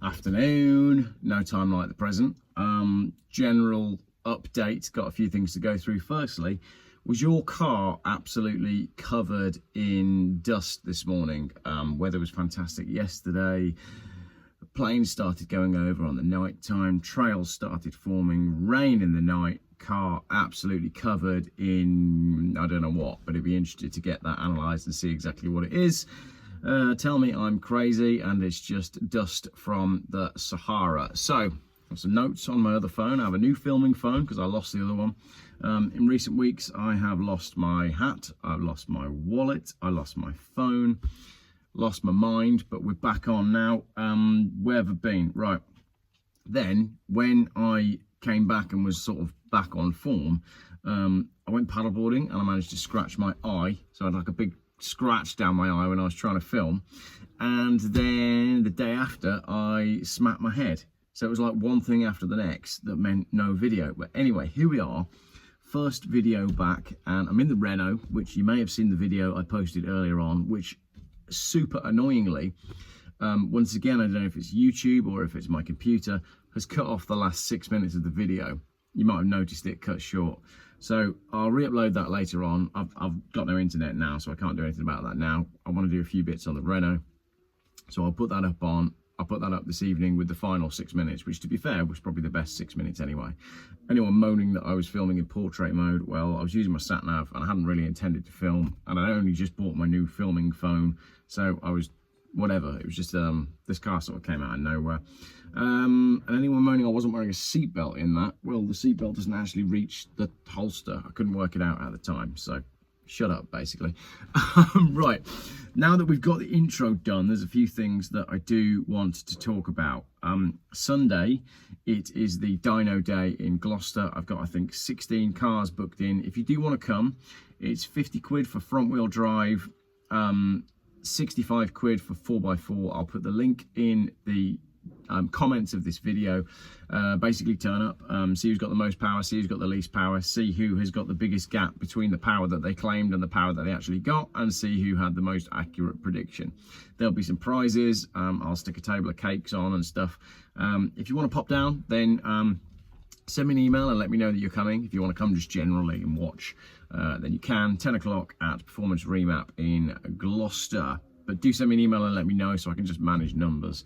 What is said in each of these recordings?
Afternoon, no time like the present. General update, got a few things to go through. Firstly, was your car absolutely covered in dust this morning? Weather was fantastic yesterday. Planes started going over on the night time, trails started forming, rain in the night, car absolutely covered in I don't know what, but it'd be interesting to get that analysed and see exactly what it is. Tell me I'm crazy and it's just dust from the Sahara. So, some notes on my other phone. I have a new filming phone because I lost the other one. In recent weeks, I have lost my hat, I've lost my wallet, I lost my phone, lost my mind, but we're back on now. Where have I been? Right. Then, when I came back and was sort of back on form, I went paddleboarding and I managed to scratch my eye. So I had like a big scratch down my eye when I was trying to film, and then the day after I smacked my head. So it was like one thing after the next that meant no video. But anyway, here we are, first video back, and I'm in the Renault, which you may have seen the video I posted earlier on, which super annoyingly, once again, I don't know if it's YouTube or if it's my computer, has cut off the last 6 minutes of the video. You might have noticed it cut short. So I'll re-upload that later on. I've got no internet now, so I can't do anything about that now. I want to do a few bits on the Renault, so I'll put that up this evening with the final 6 minutes, which, to be fair, was probably the best 6 minutes anyway. Anyone moaning that I was filming in portrait mode, well, I was using my sat nav and I hadn't really intended to film, and I only just bought my new filming phone, so I was whatever. It was just this car sort of came out of nowhere. And anyone moaning I wasn't wearing a seatbelt in that, well, the seatbelt doesn't actually reach the holster. I couldn't work it out at the time, so shut up, basically. Right, now that we've got the intro done, there's a few things that I do want to talk about. Sunday, it is the Dino Day in Gloucester. I've got, I think, 16 cars booked in. If you do want to come, it's 50 quid for front wheel drive, 65 quid for 4x4. I'll put the link in the comments of this video. Basically turn up, see who's got the most power, see who's got the least power, see who has got the biggest gap between the power that they claimed and the power that they actually got, and see who had the most accurate prediction. There'll be some prizes. I'll stick a table of cakes on and stuff. If you want to pop down, then send me an email and let me know that you're coming. If you want to come just generally and watch, then you can. 10 o'clock at Performance Remap in Gloucester. But do send me an email and let me know so I can just manage numbers.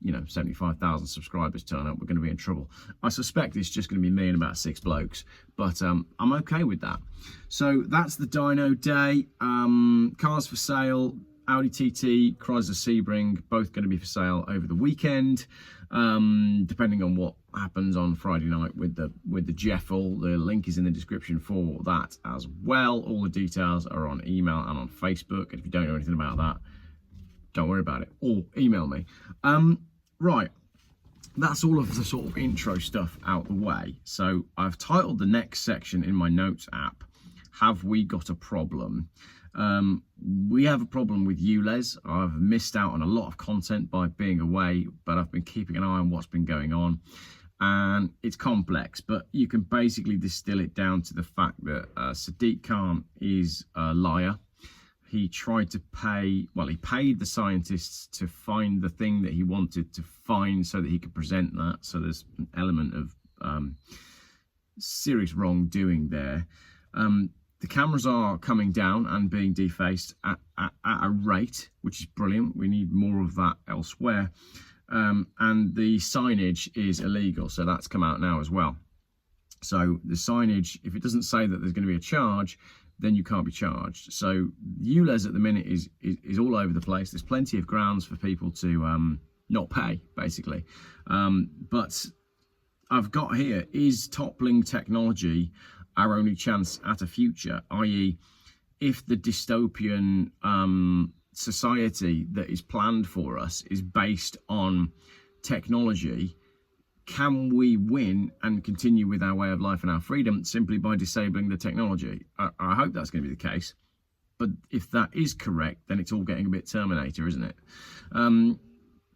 You know, 75,000 subscribers turn up, we're going to be in trouble. I suspect it's just going to be me and about 6 blokes, but I'm okay with that. So that's the Dino Day. Cars for sale, Audi TT, Chrysler Sebring, both going to be for sale over the weekend, depending on what happens on Friday night with the Jeffel. The link is in the description for that as well. All the details are on email and on Facebook, and if you don't know anything about that, don't worry about it, or email me. Right, that's all of the sort of intro stuff out the way. So I've titled the next section in my notes app, Have We Got a Problem? We have a problem with ULEZ. I've missed out on a lot of content by being away, but I've been keeping an eye on what's been going on. And it's complex, but you can basically distill it down to the fact that Sadiq Khan is a liar. He tried to pay, well, he paid the scientists to find the thing that he wanted to find so that he could present that. So there's an element of serious wrongdoing there. The cameras are coming down and being defaced at a rate, which is brilliant. We need more of that elsewhere. And the signage is illegal, so that's come out now as well. So the signage, if it doesn't say that there's going to be a charge, then you can't be charged. So ULEZ at the minute is all over the place. There's plenty of grounds for people to not pay, basically. But I've got here, is toppling technology our only chance at a future? I.e., if the dystopian society that is planned for us is based on technology, can we win and continue with our way of life and our freedom simply by disabling the technology? I hope that's going to be the case. But if that is correct, then it's all getting a bit Terminator, isn't it?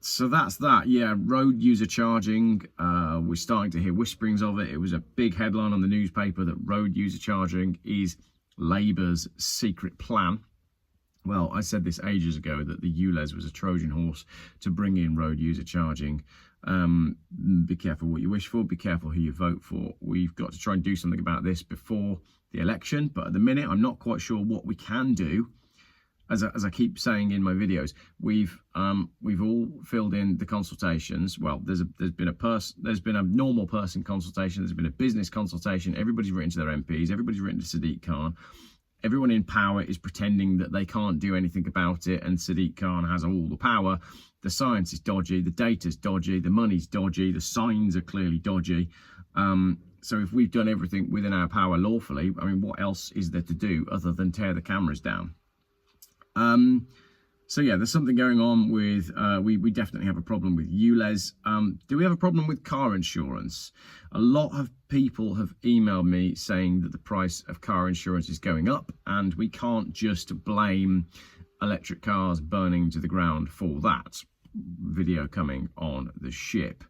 So that's that. Yeah, road user charging. We're starting to hear whisperings of it. It was a big headline on the newspaper that road user charging is Labour's secret plan. Well, I said this ages ago that the ULEZ was a Trojan horse to bring in road user charging. Be careful what you wish for, be careful who you vote for. We've got to try and do something about this before the election, but at the minute I'm not quite sure what we can do. As I keep saying in my videos, we've all filled in the consultations. Well, there's been a normal person consultation, there's been a business consultation, everybody's written to their MPs, everybody's written to Sadiq Khan. Everyone in power is pretending that they can't do anything about it, and Sadiq Khan has all the power. The science is dodgy, the data's dodgy, the money's dodgy, the signs are clearly dodgy. So if we've done everything within our power lawfully, I mean, what else is there to do other than tear the cameras down? So yeah, there's something going on with, we definitely have a problem with ULEZ. Do we have a problem with car insurance? A lot of people have emailed me saying that the price of car insurance is going up, and we can't just blame electric cars burning to the ground for that. Video coming on the ship.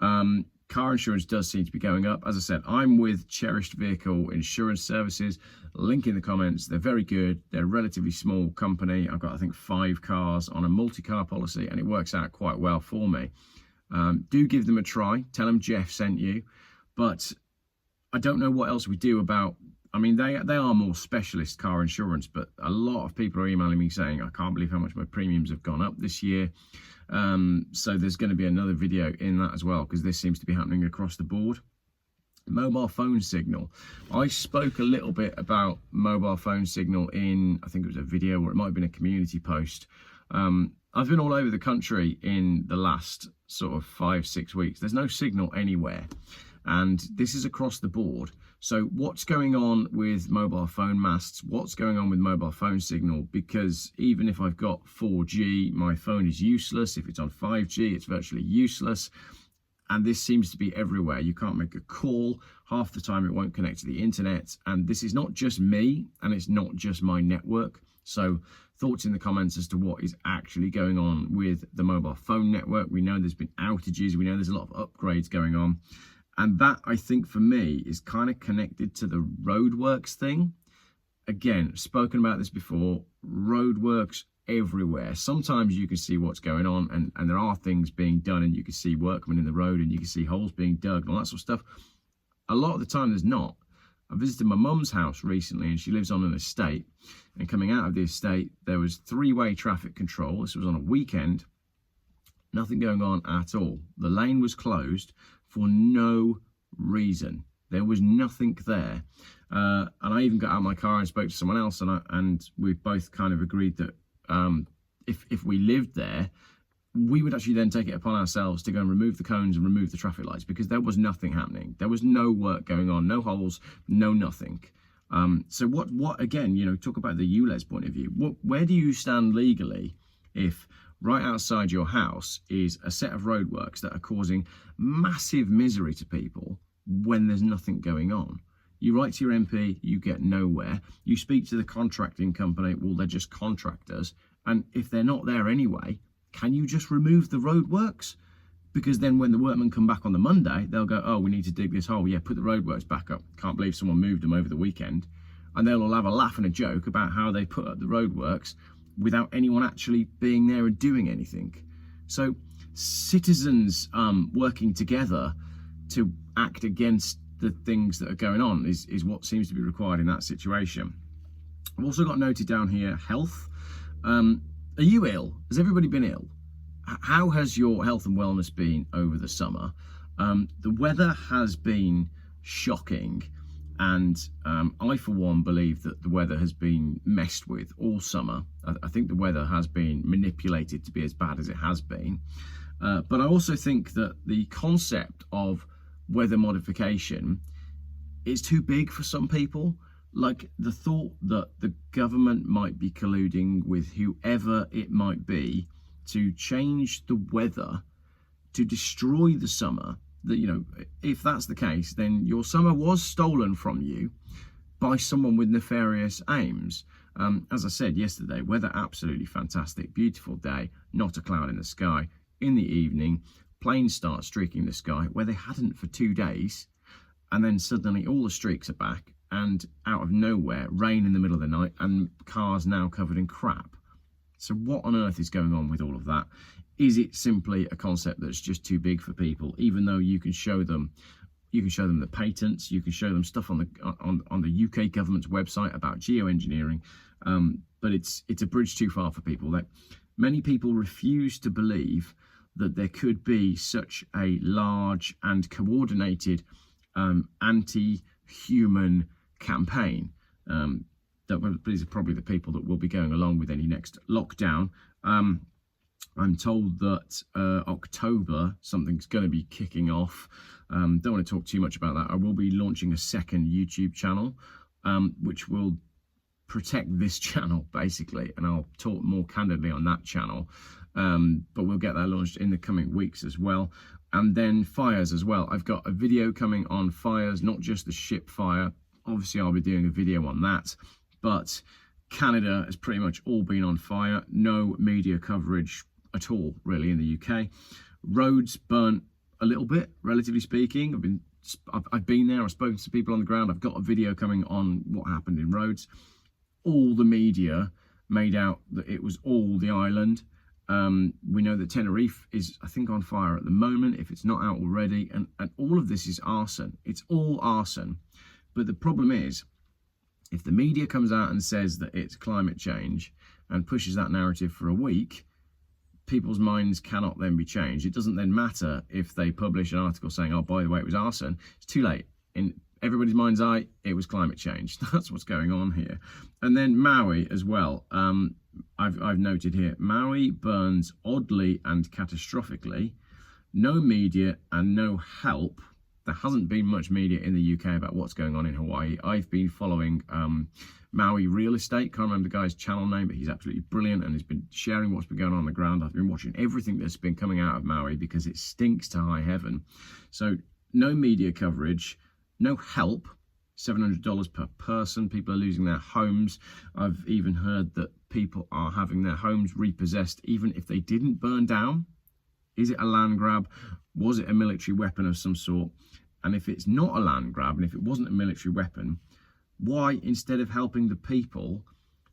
Car insurance does seem to be going up. As I said, I'm with Cherished Vehicle Insurance Services. Link in the comments. They're very good. They're a relatively small company. I've got, I think, 5 cars on a multi-car policy, and it works out quite well for me. Do give them a try. Tell them Jeff sent you. But I don't know what else we do about... I mean, they are more specialist car insurance, but a lot of people are emailing me saying, I can't believe how much my premiums have gone up this year. So there's going to be another video in that as well, because this seems to be happening across the board. Mobile phone signal. I spoke a little bit about mobile phone signal in, I think it was a video, or it might have been a community post. I've been all over the country in the last sort of 5-6 weeks. There's no signal anywhere, and this is across the board. So what's going on with mobile phone masts? What's going on with mobile phone signal? Because even if I've got 4G, my phone is useless. If it's on 5G, it's virtually useless. And this seems to be everywhere. You can't make a call. Half the time it won't connect to the internet. And this is not just me, and it's not just my network. So thoughts in the comments as to what is actually going on with the mobile phone network. We know there's been outages. We know there's a lot of upgrades going on. And that, I think, for me, is kind of connected to the Roadworks thing. Again, spoken about this before, Roadworks everywhere. Sometimes you can see what's going on, and there are things being done, and you can see workmen in the road, and you can see holes being dug and all that sort of stuff. A lot of the time, there's not. I visited my mum's house recently, and she lives on an estate. And coming out of the estate, there was 3-way traffic control. This was on a weekend. Nothing going on at all. The lane was closed for no reason. There was nothing there. And I even got out of my car and spoke to someone else, and we both kind of agreed that if we lived there, we would actually then take it upon ourselves to go and remove the cones and remove the traffic lights, because there was nothing happening. There was no work going on, no holes, no nothing. So what again, you know, talk about the ULEZ point of view. Where do you stand legally if right outside your house is a set of roadworks that are causing massive misery to people when there's nothing going on? You write to your MP, you get nowhere. You speak to the contracting company, well, they're just contractors. And if they're not there anyway, can you just remove the roadworks? Because then when the workmen come back on the Monday, they'll go, oh, we need to dig this hole. Yeah, put the roadworks back up. Can't believe someone moved them over the weekend. And they'll all have a laugh and a joke about how they put up the roadworks without anyone actually being there and doing anything. So citizens working together to act against the things that are going on is what seems to be required in that situation. I've also got noted down here, health. Are you ill? Has everybody been ill? How has your health and wellness been over the summer? The weather has been shocking. And I, for one, believe that the weather has been messed with all summer. I think the weather has been manipulated to be as bad as it has been. But I also think that the concept of weather modification is too big for some people. Like the thought that the government might be colluding with whoever it might be to change the weather to destroy the summer. That, you know, if that's the case, then your summer was stolen from you by someone with nefarious aims. As I said yesterday, weather absolutely fantastic, beautiful day, not a cloud in the sky. In the evening, planes start streaking the sky where they hadn't for 2 days, and then suddenly all the streaks are back, and out of nowhere, rain in the middle of the night, and cars now covered in crap. So what on earth is going on with all of that? Is it simply a concept that's just too big for people, even though you can show them the patents, you can show them stuff on the UK government's website about geoengineering, but it's a bridge too far for people. That many people refuse to believe that there could be such a large and coordinated anti-human campaign. These are probably the people that will be going along with any next lockdown. I'm told that October something's going to be kicking off. Don't want to talk too much about that. I will be launching a second YouTube channel, which will protect this channel basically, and I'll talk more candidly on that channel. But we'll get that launched in the coming weeks as well. And then fires as well. I've got a video coming on fires, not just the ship fire. Obviously, I'll be doing a video on that, but Canada has pretty much all been on fire. No media coverage at all, really, in the UK. Roads burnt a little bit, relatively speaking. I've been there. I've spoken to people on the ground. I've got a video coming on what happened in Rhodes. All the media made out that it was all the island. We know that Tenerife is, I think, on fire at the moment, if it's not out already. And all of this is arson. It's all arson. But the problem is, if the media comes out and says that it's climate change and pushes that narrative for a week, people's minds cannot then be changed. It doesn't then matter if they publish an article saying, oh, by the way, it was arson. It's too late. In everybody's mind's eye, it was climate change. That's what's going on here. And then Maui as well. I've noted here, Maui burns oddly and catastrophically. No media and no help. There hasn't been much media in the UK about what's going on in Hawaii. I've been following Maui Real Estate. Can't remember the guy's channel name, but he's absolutely brilliant and he's been sharing what's been going on the ground. I've been watching everything that's been coming out of Maui because it stinks to high heaven. So no media coverage, no help. $700 per person. People are losing their homes. I've even heard that people are having their homes repossessed even if they didn't burn down. Is it a land grab? Was it a military weapon of some sort? And if it's not a land grab, and if it wasn't a military weapon, why, instead of helping the people,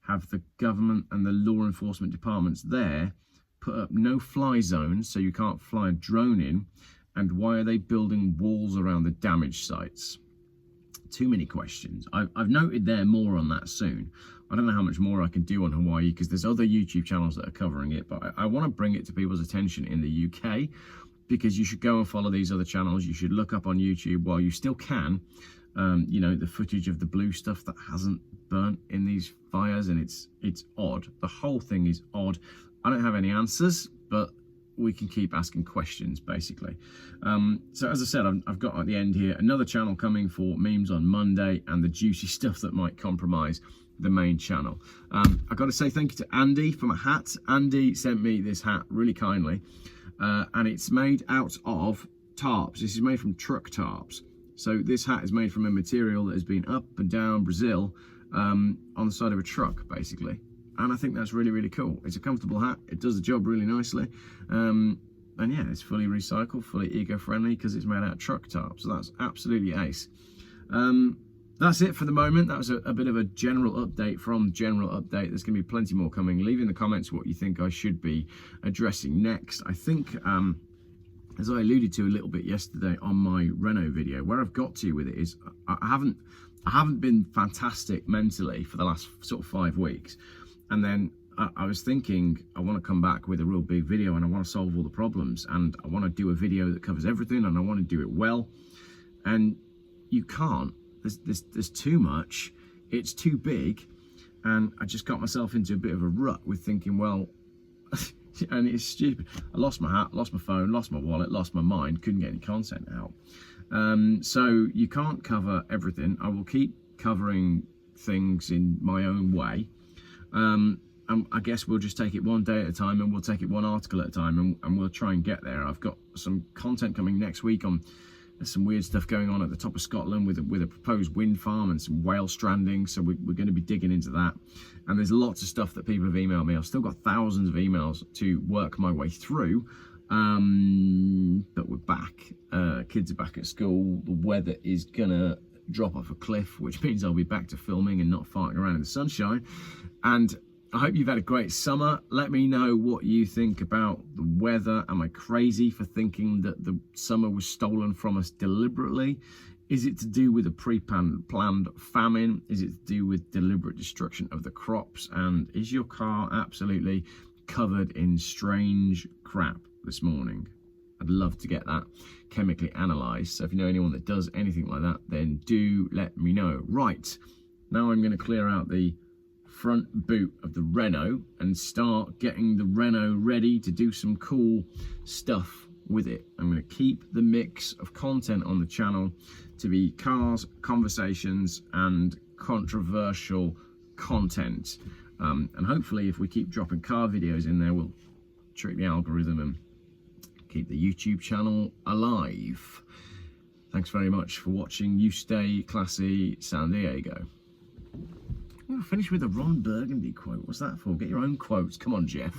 have the government and the law enforcement departments there put up no-fly zones so you can't fly a drone in? And why are they building walls around the damaged sites? Too many questions. I've noted there more on that soon. I don't know how much more I can do on Hawaii because there's other YouTube channels that are covering it, but I want to bring it to people's attention in the UK because you should go and follow these other channels. You should look up on YouTube while you still can, you know, the footage of the blue stuff that hasn't burnt in these fires, and it's odd. The whole thing is odd. I don't have any answers, but we can keep asking questions basically. So as I said, I've got at the end here another channel coming for memes on Monday and the juicy stuff that might compromise the main channel. I've got to say thank you to Andy for my hat. Andy sent me this hat really kindly, and it's made out of tarps. This is made from truck tarps. So this hat is made from a material that has been up and down Brazil on the side of a truck basically. And I think that's really, really cool. It's a comfortable hat. It does the job really nicely. And yeah, it's fully recycled, fully eco-friendly because it's made out of truck tarp. So that's absolutely ace. That's it for the moment. That was a bit of a general update from General Update. There's going to be plenty more coming. Leave in the comments what you think I should be addressing next. I think, as I alluded to a little bit yesterday on my Renault video, where I've got to with it is I haven't been fantastic mentally for the last sort of 5 weeks. And then I was thinking, I want to come back with a real big video and I want to solve all the problems and I want to do a video that covers everything and I want to do it well. And you can't. There's too much. It's too big. And I just got myself into a bit of a rut with thinking, well, and it's stupid. I lost my hat, lost my phone, lost my wallet, lost my mind, couldn't get any content out. So you can't cover everything. I will keep covering things in my own way. And I guess we'll just take it one day at a time and we'll take it one article at a time and we'll try and get there. I've got some content coming next week on some weird stuff going on at the top of Scotland with a proposed wind farm and some whale stranding. So we're going to be digging into that. And there's lots of stuff that people have emailed me. I've still got thousands of emails to work my way through. But we're back. Kids are back at school. The weather is going to drop off a cliff, which means I'll be back to filming and not farting around in the sunshine. And I hope you've had a great summer. Let me know what you think about the weather. Am I crazy for thinking that the summer was stolen from us deliberately? Is it to do with a pre-planned famine? Is it to do with deliberate destruction of the crops? And is your car absolutely covered in strange crap this morning? I'd love to get that chemically analysed. So if you know anyone that does anything like that, then do let me know. Right, now I'm going to clear out the front boot of the Renault and start getting the Renault ready to do some cool stuff with it. I'm going to keep the mix of content on the channel to be cars, conversations and controversial content, and hopefully if we keep dropping car videos in there, we'll trick the algorithm and keep the YouTube channel alive. Thanks very much for watching. You stay classy, San Diego. We'll finish with a Ron Burgundy quote. What's that for? Get your own quotes. Come on, Jeff.